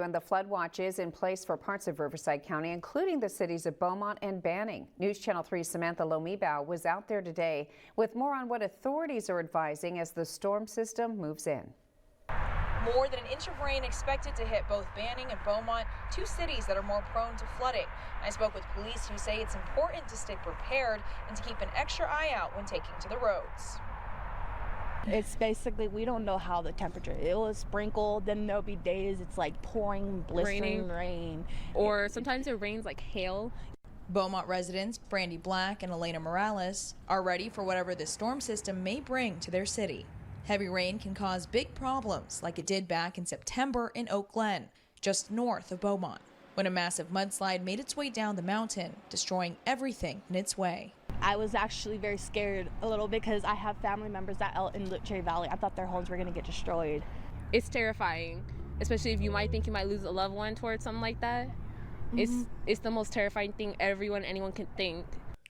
And the flood watch is in place for parts of Riverside County, including the cities of Beaumont and Banning. News Channel 3's Samantha Lomibao was out there today with more on what authorities are advising as the storm system moves in. More than an inch of rain expected to hit both Banning and Beaumont, two cities that are more prone to flooding. I spoke with police who say it's important to stay prepared and to keep an extra eye out when taking to the roads. It's basically, we don't know how the temperature, it will sprinkle, then there'll be days it's like pouring, blistering rain. Or sometimes it rains like hail. Beaumont residents Brandy Black and Elena Morales are ready for whatever the storm system may bring to their city. Heavy rain can cause big problems like it did back in September in Oak Glen, just north of Beaumont, when a massive mudslide made its way down the mountain, destroying everything in its way. I was actually very scared a little because I have family members that out in Cherry Valley. I thought their homes were going to get destroyed. It's terrifying, especially if you might think you might lose a loved one towards something like that. It's the most terrifying thing anyone can think.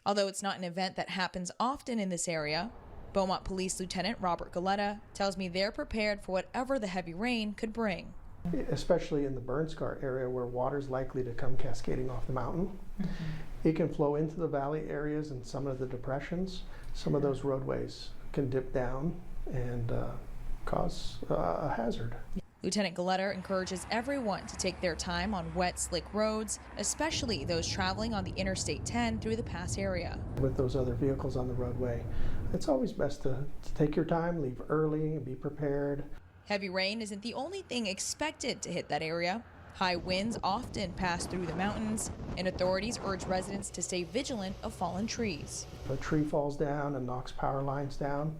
Although it's not an event that happens often in this area, Beaumont Police Lieutenant Robert Galetta tells me they're prepared for whatever the heavy rain could bring. Especially in the burn scar area where water is likely to come cascading off the mountain. It can flow into the valley areas and some of the depressions. Some of those roadways can dip down and cause a hazard. Lieutenant Galetta encourages everyone to take their time on wet, slick roads, especially those traveling on the Interstate 10 through the pass area. With those other vehicles on the roadway, it's always best to take your time, leave early, and be prepared. Heavy rain isn't the only thing expected to hit that area. High winds often pass through the mountains, and authorities urge residents to stay vigilant of fallen trees. If a tree falls down and knocks power lines down,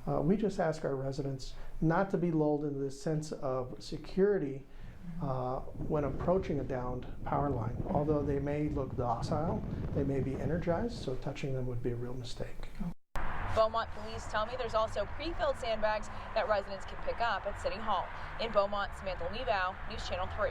we just ask our residents not to be lulled into this sense of security when approaching a downed power line. Although they may look docile, they may be energized, so touching them would be a real mistake. Beaumont police tell me there's also pre-filled sandbags that residents can pick up at City Hall. In Beaumont, Samantha Lomibao, News Channel 3.